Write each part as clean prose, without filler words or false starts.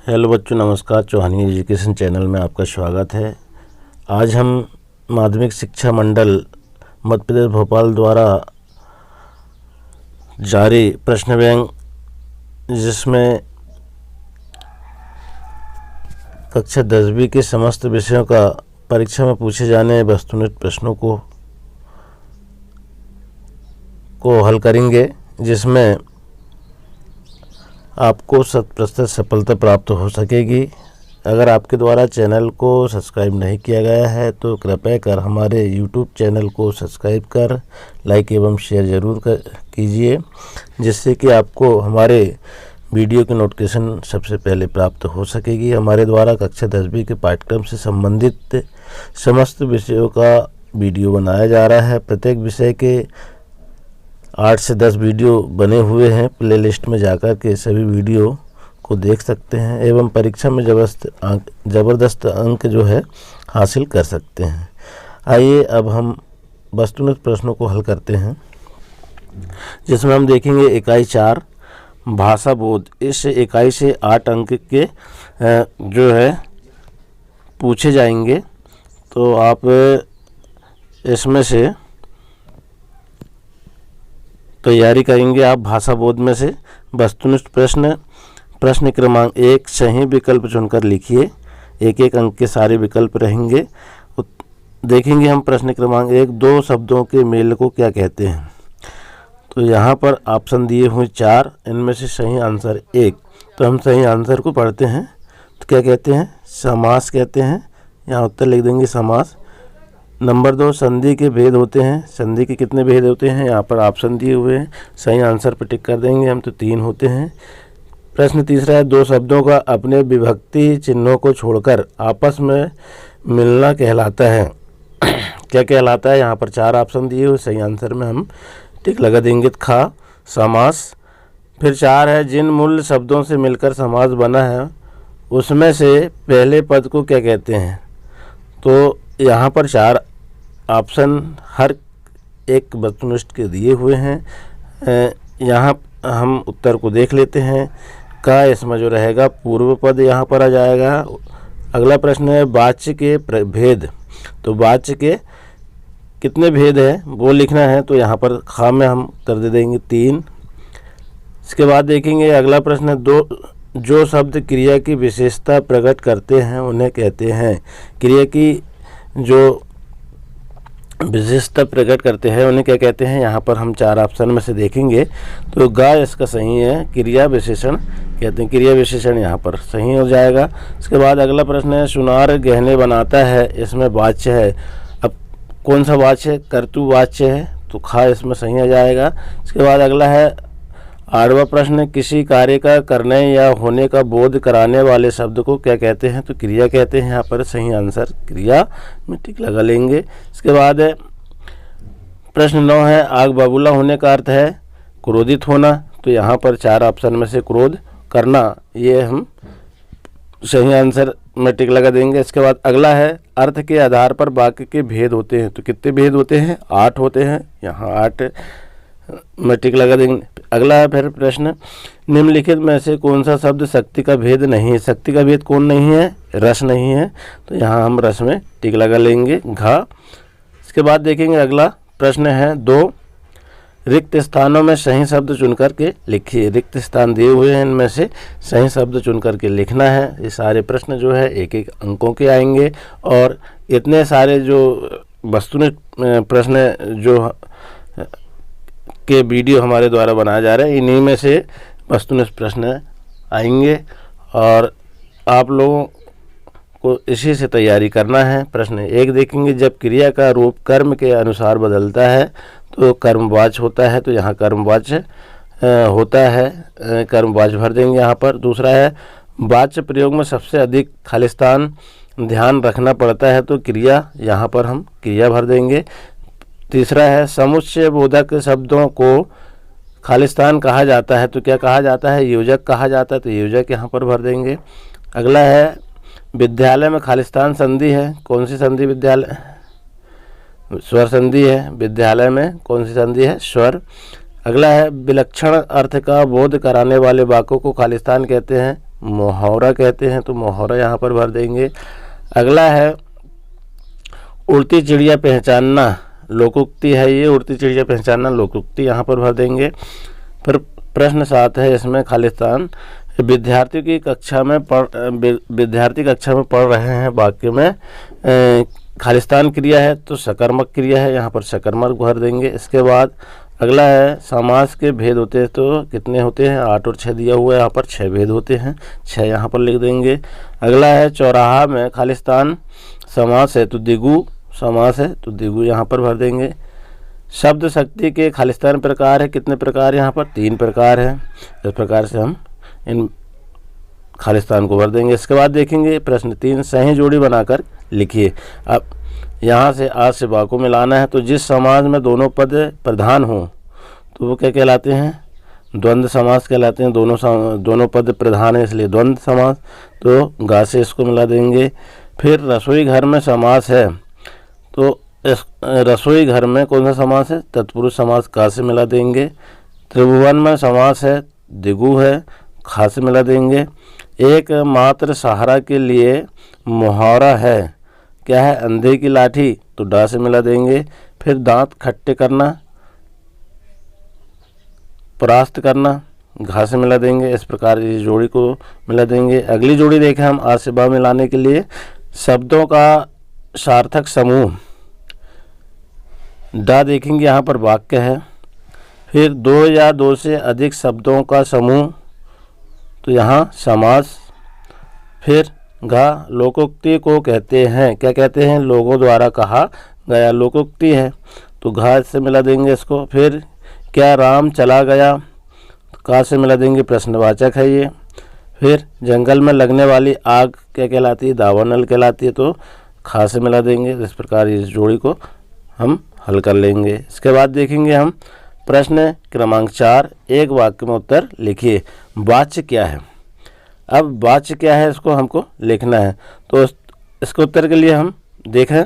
Hello बच्चों, नमस्कार। चौहानी education channel में आपका स्वागत है। आज हम माध्यमिक शिक्षा मंडल मध्य प्रदेश भोपाल द्वारा जारी प्रश्न बैंक, जिसमें कक्षा 10वीं के समस्त विषयों का परीक्षा में पूछे जाने वस्तुनिष्ठ प्रश्नों को हल करेंगे, जिसमें आपको 100% सफलता प्राप्त हो सकेगी। अगर आपके द्वारा चैनल को सब्सक्राइब नहीं किया गया है तो कृपया कर हमारे YouTube चैनल को सब्सक्राइब कर लाइक एवं शेयर ज़रूर कीजिए, जिससे कि आपको हमारे वीडियो की नोटिफिकेशन सबसे पहले प्राप्त हो सकेगी। हमारे द्वारा कक्षा 10वीं के पाठ्यक्रम से संबंधित समस्त विषयों का वीडियो बनाया जा रहा है। प्रत्येक विषय के 8 से 10 वीडियो बने हुए हैं। प्लेलिस्ट में जाकर के सभी वीडियो को देख सकते हैं एवं परीक्षा में ज़बरदस्त अंक जो है हासिल कर सकते हैं। आइए अब हम वस्तुनिष्ठ प्रश्नों को हल करते हैं, जिसमें हम देखेंगे इकाई 4 भाषा बोध। इस इकाई से 8 अंक के जो है पूछे जाएंगे, तो आप इसमें से तैयारी करेंगे। आप भाषा बोध में से वस्तुनिष्ठ प्रश्न क्रमांक 1 सही विकल्प चुनकर लिखिए। एक एक अंक के सारे विकल्प रहेंगे। देखेंगे हम प्रश्न क्रमांक 1, 2 शब्दों के मेल को क्या कहते हैं। तो यहाँ पर ऑप्शन दिए हुए 4, इनमें से सही आंसर 1। तो हम सही आंसर को पढ़ते हैं। तो क्या कहते हैं? समास कहते हैं। यहाँ उत्तर लिख देंगे समास। नंबर 2, संधि के भेद होते हैं। संधि के कितने भेद होते हैं? यहाँ पर ऑप्शन दिए हुए हैं। सही आंसर पर टिक कर देंगे हम, तो 3 होते हैं। प्रश्न तीसरा है, 2 शब्दों का अपने विभक्ति चिन्हों को छोड़कर आपस में मिलना कहलाता है। क्या कहलाता है? यहाँ पर 4 ऑप्शन दिए हुए। सही आंसर में हम टिक लगा देंगे, खा समास। फिर 4 है, जिन मूल शब्दों से मिलकर समास बना है उसमें से पहले पद को क्या कहते हैं। तो यहाँ पर 4 ऑप्शन हर एक वस्तुनिष्ठ के दिए हुए हैं। यहाँ हम उत्तर को देख लेते हैं। का इसमें जो रहेगा पूर्व पद यहाँ पर आ जाएगा। अगला प्रश्न है, वाच्य के भेद। तो वाच्य के कितने भेद है वो लिखना है। तो यहाँ पर खा में हम उत्तर दे देंगे 3। इसके बाद देखेंगे अगला प्रश्न है, 2 जो शब्द क्रिया की विशेषता प्रकट करते हैं उन्हें कहते हैं। क्रिया की जो विशेषता प्रकट करते हैं उन्हें क्या कहते हैं। यहाँ पर हम 4 ऑप्शन में से देखेंगे। तो गा इसका सही है, क्रिया विशेषण कहते हैं। क्रिया विशेषण यहाँ पर सही हो जाएगा। इसके बाद अगला प्रश्न है, सुनार गहने बनाता है, इसमें वाच्य है। अब कौन सा वाच्य है? कर्तुवाच्य है, तो खा इसमें सही आ जाएगा। इसके बाद अगला है 8वां प्रश्न, किसी कार्य का करने या होने का बोध कराने वाले शब्द को क्या कहते हैं। तो क्रिया कहते हैं। यहाँ पर सही आंसर क्रिया में टिक लगा लेंगे। इसके बाद है प्रश्न 9 है, आग बबूला होने का अर्थ है क्रोधित होना। तो यहाँ पर 4 ऑप्शन में से क्रोध करना, ये हम सही आंसर में टिक लगा देंगे। इसके बाद अगला है, अर्थ के आधार पर वाक्य के भेद होते हैं। तो कितने भेद होते हैं? 8 होते हैं। यहाँ 8 में टिक लगा देंगे। अगला है फिर प्रश्न, निम्नलिखित में से कौन सा शब्द शक्ति का भेद नहीं है। शक्ति का भेद कौन नहीं है? रस नहीं है। तो यहाँ हम रस में टिक लगा लेंगे, घा। इसके बाद देखेंगे अगला प्रश्न है 2, रिक्त स्थानों में सही शब्द चुनकर के लिखिए। रिक्त स्थान दिए हुए हैं, इनमें से सही शब्द चुनकर के लिखना है। ये सारे प्रश्न जो है एक एक अंकों के आएंगे, और इतने सारे जो वस्तुनिष्ठ प्रश्न जो के वीडियो हमारे द्वारा बनाया जा रहा है, इन्हीं में से वस्तुनिष्ठ प्रश्न आएंगे और आप लोगों को इसी से तैयारी करना है। प्रश्न 1 देखेंगे, जब क्रिया का रूप कर्म के अनुसार बदलता है तो कर्मवाच्य होता है। तो यहाँ कर्मवाच्य होता है, कर्मवाच्य भर देंगे यहाँ पर। दूसरा है, वाच्य प्रयोग में सबसे अधिक खालिस्तान ध्यान रखना पड़ता है। तो क्रिया, यहाँ पर हम क्रिया भर देंगे। तीसरा है, समुच्चय बोधक शब्दों को खालिस्तान कहा जाता है। तो क्या कहा जाता है? योजक कहा जाता है। तो योजक यहाँ पर भर देंगे। अगला है, विद्यालय में खालिस्तान संधि है। कौन सी संधि? विद्यालय स्वर संधि है। विद्यालय में कौन सी संधि है? स्वर। अगला है, विलक्षण अर्थ का बोध कराने वाले वाक्यों को खालिस्तान कहते हैं। मुहावरा कहते हैं, तो मुहावरा यहाँ पर भर देंगे। अगला है उड़ती चिड़िया पहचानना, लोकोक्ति है ये, उड़ती चिड़िया पहचानना लोकोक्ति, यहाँ पर भर देंगे। फिर प्रश्न 7 है इसमें खालिस्तान। विद्यार्थी कक्षा में पढ़ रहे हैं, वाक्य में खालिस्तान क्रिया है तो सकर्मक क्रिया है, यहाँ पर सकर्मक भर देंगे। इसके बाद अगला है समास के भेद होते हैं, तो कितने होते हैं, 8 और 6 दिया हुआ है, यहाँ पर 6 भेद होते हैं, 6 यहाँ पर लिख देंगे। अगला है चौराहा में खालिस्तान समास है तो दिगु समास है, तो दिगु यहाँ पर भर देंगे। शब्द शक्ति के खालिस्तान प्रकार है, कितने प्रकार यहाँ पर, 3 प्रकार है। इस प्रकार से हम इन खालिस्तान को भर देंगे। इसके बाद देखेंगे प्रश्न 3, सही जोड़ी बनाकर लिखिए। अब यहाँ से आज से बा को मिलाना है, तो जिस समाज में दोनों पद प्रधान हों तो वो क्या कहलाते हैं, द्वंद्व समास कहलाते हैं। दोनों पद प्रधान है इसलिए द्वंद्व समास, तो गा से इसको मिला देंगे। फिर रसोई घर में समास है, तो इस रसोई घर में कौन सा समास है, तत्पुरुष समास, का से मिला देंगे। त्रिभुवन में समास है, दिगु है, खा से मिला देंगे। एक मात्र सहारा के लिए मुहावरा है, क्या है, अंधे की लाठी, तो डा से मिला देंगे। फिर दांत खट्टे करना, परास्त करना, घा से मिला देंगे। इस प्रकार इस जोड़ी को मिला देंगे। अगली जोड़ी देखें हम आ से बा मिलाने के लिए, शब्दों का सार्थक समूह, डा देखेंगे यहाँ पर वाक्य है। फिर 2 या 2 से अधिक शब्दों का समूह, तो यहाँ समास। फिर घा लोकोक्ति को कहते हैं, क्या कहते हैं, लोगों द्वारा कहा गया लोकोक्ति है, तो घा से मिला देंगे इसको। फिर क्या राम चला गया, तो का से मिला देंगे, प्रश्नवाचक है ये। फिर जंगल में लगने वाली आग क्या कहलाती है, दावानल कहलाती है, तो खा से मिला देंगे। इस प्रकार इस जोड़ी को हम हल कर लेंगे। इसके बाद देखेंगे हम प्रश्न क्रमांक 4, एक वाक्य में उत्तर लिखिए। वाच्य क्या है, अब वाच्य क्या है इसको हमको लिखना है, तो इसके उत्तर के लिए हम देखें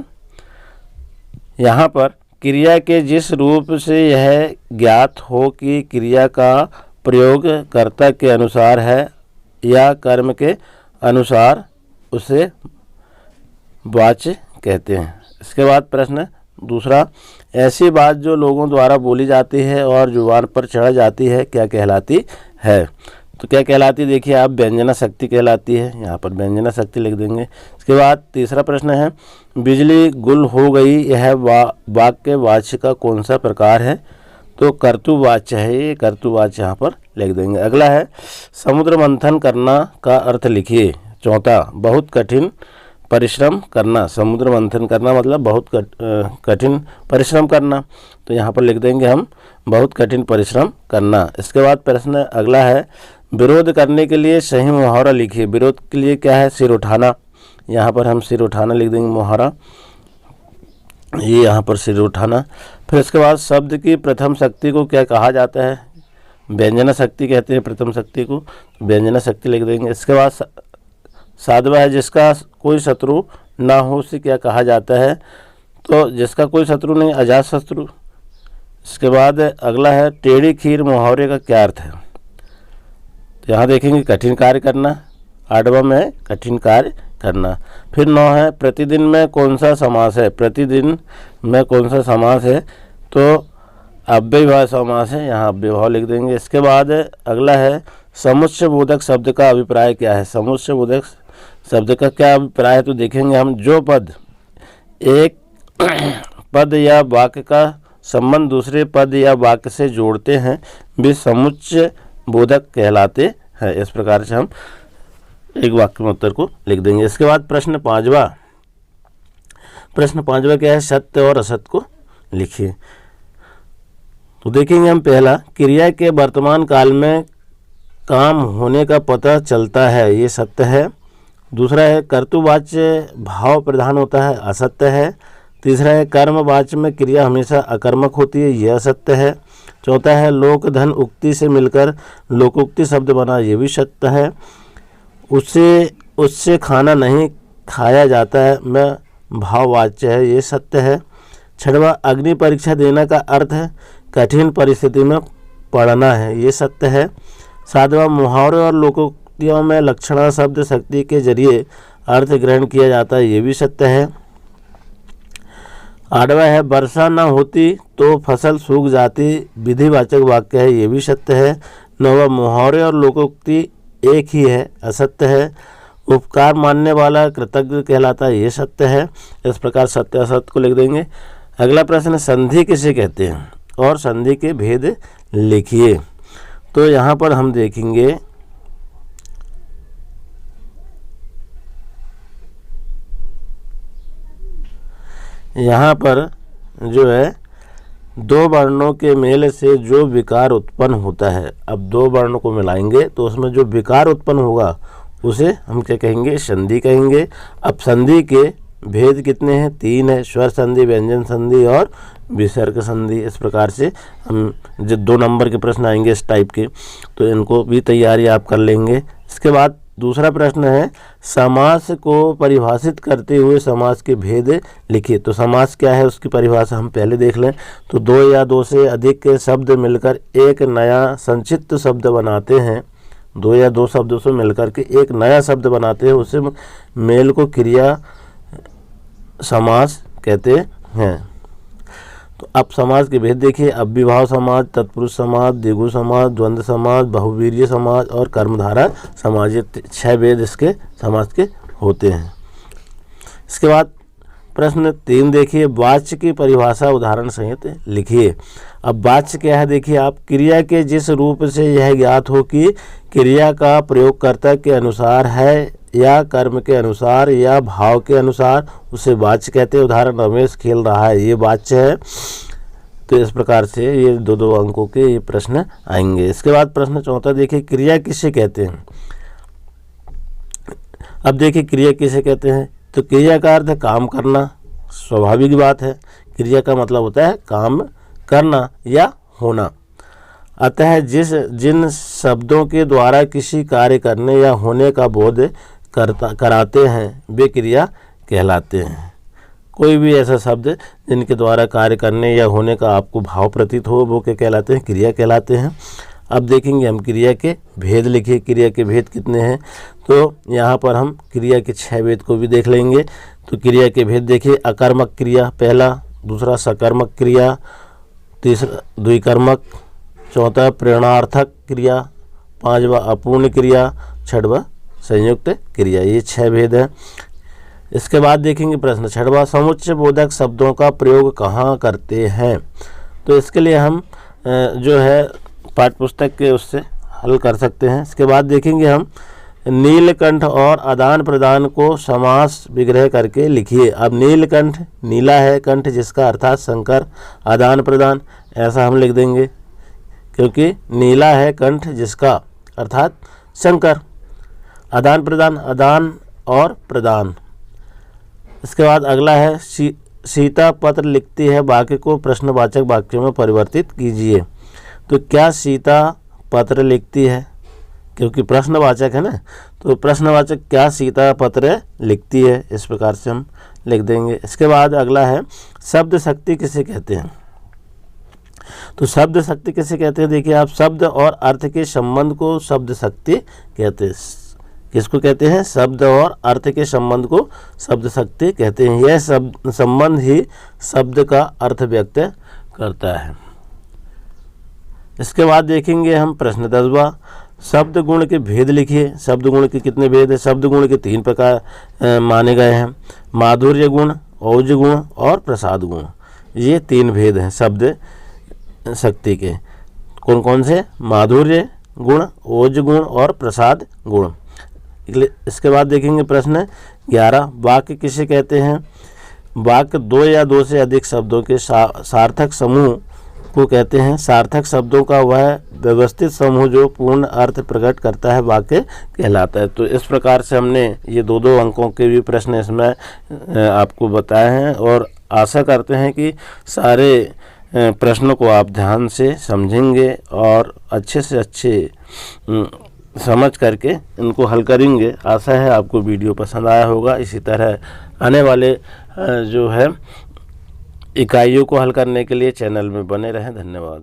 यहाँ पर क्रिया के जिस रूप से यह ज्ञात हो कि क्रिया का प्रयोग कर्ता के अनुसार है या कर्म के अनुसार, उसे वाच्य कहते हैं। इसके बाद प्रश्न दूसरा, ऐसी बात जो लोगों द्वारा बोली जाती है और जुबान पर चढ़ जाती है क्या कहलाती है, तो क्या कहलाती, देखिए आप, व्यंजना शक्ति कहलाती है, यहाँ पर व्यंजना शक्ति लिख देंगे। इसके बाद तीसरा प्रश्न है, बिजली गुल हो गई, यह वाक्य वाच्य का कौन सा प्रकार है, तो कर्तुवाच्य है, ये कर्तुवाच्य यहाँ पर लिख देंगे। अगला है समुद्र मंथन करना का अर्थ लिखिए। चौथा, बहुत कठिन परिश्रम करना, समुद्र मंथन करना मतलब बहुत कठिन परिश्रम करना, तो यहाँ पर लिख देंगे हम बहुत कठिन परिश्रम करना। इसके बाद प्रश्न अगला है, विरोध करने के लिए सही मुहावरा लिखिए। विरोध के लिए क्या है, सिर उठाना, यहाँ पर हम सिर उठाना लिख देंगे मुहावरा, ये यहाँ पर सिर उठाना। फिर इसके बाद शब्द की प्रथम शक्ति को क्या कहा जाता है, व्यंजना शक्ति कहते हैं प्रथम शक्ति को, व्यंजना शक्ति लिख देंगे। इसके बाद साधवा है, जिसका कोई शत्रु ना हो उसे क्या कहा जाता है, तो जिसका कोई शत्रु नहीं, अजात शत्रु। इसके बाद अगला है, टेढ़ी खीर मुहावरे का क्या अर्थ है, तो यहाँ देखेंगे कठिन कार्य करना, 8वां में कठिन कार्य करना। फिर 9 है, प्रतिदिन में कौन सा समास है, प्रतिदिन में कौन सा समास है, तो अव्ययभाव समास है, यहाँ अव्ययभाव लिख देंगे। इसके बाद अगला है, समुच्चय बोधक शब्द का अभिप्राय क्या है, समुच्चय बोधक शब्द का क्या अभिप्राय है, तो देखेंगे हम, जो पद एक पद या वाक्य का संबंध दूसरे पद या वाक्य से जोड़ते हैं वे समुच्चय बोधक कहलाते हैं। इस प्रकार से हम एक वाक्य में उत्तर को लिख देंगे। इसके बाद प्रश्न 5वां क्या है, सत्य और असत्य को लिखिए। तो देखेंगे हम, पहला, क्रिया के वर्तमान काल में काम होने का पता चलता है, ये सत्य है। दूसरा है, कर्तुवाच्य भाव प्रधान होता है, असत्य है। तीसरा है, कर्मवाच्य में क्रिया हमेशा अकर्मक होती है, यह असत्य है। चौथा है, लोक धन उक्ति से मिलकर लोकोक्ति शब्द बना, ये भी सत्य है। उससे खाना नहीं खाया जाता है, मैं भाववाच्य है, ये सत्य है। छठवां, अग्नि परीक्षा देने का अर्थ है कठिन परिस्थिति में पढ़ना है, ये सत्य है। सातवां, मुहावरे और लोकोक्ति पंक्तियों में लक्षणा शब्द शक्ति के जरिए अर्थ ग्रहण किया जाता है, ये भी सत्य है। 8वां है वर्षा न होती तो फसल सूख जाती, विधिवाचक वाक्य है, ये भी सत्य है। 9वां मुहावरे और लोकोक्ति एक ही है, असत्य है। उपकार मानने वाला कृतज्ञ कहलाता है, ये सत्य है। इस प्रकार सत्य असत्य को लिख देंगे। अगला प्रश्न, संधि किसे कहते हैं और संधि के भेद लिखिए। तो यहाँ पर हम देखेंगे यहाँ पर जो है दो वर्णों के मेल से जो विकार उत्पन्न होता है, अब दो वर्णों को मिलाएंगे तो उसमें जो विकार उत्पन्न होगा उसे हम क्या कहेंगे, संधि कहेंगे। अब संधि के भेद कितने हैं, 3 है, स्वर संधि, व्यंजन संधि और विसर्ग संधि। इस प्रकार से हम जो 2 नंबर के प्रश्न आएंगे इस टाइप के, तो इनको भी तैयारी आप कर लेंगे। इसके बाद दूसरा प्रश्न है, समास को परिभाषित करते हुए समास के भेद लिखिए। तो समास क्या है उसकी परिभाषा हम पहले देख लें। तो 2 या 2 से अधिक शब्द मिलकर एक नया संक्षिप्त शब्द बनाते हैं, 2 या 2 शब्दों से मिलकर के एक नया शब्द बनाते हैं, उसे मेल को क्रिया समास कहते हैं। तो अब समास के भेद देखिए, अव्ययभाव समास, तत्पुरुष समास, द्विगु समास, द्वंद्व समास, बहुवीर्य समास और कर्मधारा समास, ये 6 भेद इसके समास के होते हैं। इसके बाद प्रश्न 3 देखिए, वाच्य की परिभाषा उदाहरण सहित लिखिए। अब वाच्य क्या है देखिए आप, क्रिया के जिस रूप से यह ज्ञात हो कि क्रिया का प्रयोगकर्ता के अनुसार है या कर्म के अनुसार या भाव के अनुसार, उसे वाच्य कहते हैं। उदाहरण, रमेश खेल रहा है, ये वाच्य है। तो इस प्रकार से ये 2-2 अंकों के ये प्रश्न आएंगे। इसके बाद प्रश्न 4 देखिए, क्रिया किसे कहते हैं। अब देखिए क्रिया किसे कहते हैं, तो क्रिया का अर्थ है काम करना, स्वाभाविक बात है। क्रिया का मतलब होता है काम करना या होना। अतः जिन शब्दों के द्वारा किसी कार्य करने या होने का बोध कराते हैं वे क्रिया कहलाते हैं। कोई भी ऐसा शब्द जिनके द्वारा कार्य करने या होने का आपको भाव प्रतीत हो, वो क्या कहलाते हैं, क्रिया कहलाते हैं। अब देखेंगे हम क्रिया के भेद लिखिए। क्रिया के भेद कितने हैं, तो यहाँ पर हम क्रिया के 6 भेद को भी देख लेंगे। तो क्रिया के भेद देखिए, अकर्मक क्रिया पहला, दूसरा सकर्मक क्रिया, तीसरा द्विकर्मक, चौथा प्रेरणार्थक क्रिया, 5वां अपूर्ण क्रिया, 6वां संयुक्त क्रिया। ये 6 भेद हैं। इसके बाद देखेंगे प्रश्न 6वां, समुच्चय बोधक शब्दों का प्रयोग कहाँ करते हैं। तो इसके लिए हम जो है पाठ्य पुस्तक के उससे हल कर सकते हैं। इसके बाद देखेंगे हम नीलकंठ और आदान प्रदान को समास विग्रह करके लिखिए। अब नीलकंठ, नीला है कंठ जिसका अर्थात शंकर, आदान प्रदान ऐसा हम लिख देंगे क्योंकि नीला है कंठ जिसका अर्थात शंकर। आदान प्रदान, आदान और प्रदान। इसके बाद अगला है सीता पत्र लिखती है, वाक्य को प्रश्नवाचक वाक्यों में परिवर्तित कीजिए। तो क्या सीता पत्र लिखती है, क्योंकि प्रश्नवाचक है ना, तो प्रश्नवाचक क्या सीता पत्र लिखती है, इस प्रकार से हम लिख देंगे। इसके बाद अगला है शब्द शक्ति किसे कहते हैं। तो शब्द शक्ति किसे कहते हैं, देखिए आप, शब्द और अर्थ के संबंध को शब्द शक्ति कहते हैं। किसको कहते हैं, शब्द और अर्थ के संबंध को शब्द शक्ति कहते हैं। यह संबंध ही शब्द का अर्थ व्यक्त करता है। इसके बाद देखेंगे हम प्रश्न 10वां, शब्द गुण के भेद लिखिए। शब्द गुण के कितने भेद है, शब्द गुण के 3 प्रकार माने गए हैं, माधुर्य गुण, औज गुण और प्रसाद गुण। ये 3 भेद हैं शब्द शक्ति के। कौन कौन से, माधुर्य गुण, ओज गुण और प्रसाद गुण। इसके बाद देखेंगे प्रश्न 11, वाक्य किसे कहते हैं। वाक्य 2 या 2 से अधिक शब्दों के सार्थक समूह को कहते हैं। सार्थक शब्दों का वह व्यवस्थित समूह जो पूर्ण अर्थ प्रकट करता है वाक्य कहलाता है। तो इस प्रकार से हमने ये 2-2 अंकों के भी प्रश्न इसमें आपको बताए हैं और आशा करते हैं कि सारे प्रश्नों को आप ध्यान से समझेंगे और अच्छे से अच्छे समझ करके इनको हल करेंगे। आशा है आपको वीडियो पसंद आया होगा। इसी तरह आने वाले जो है इकाइयों को हल करने के लिए चैनल में बने रहें। धन्यवाद।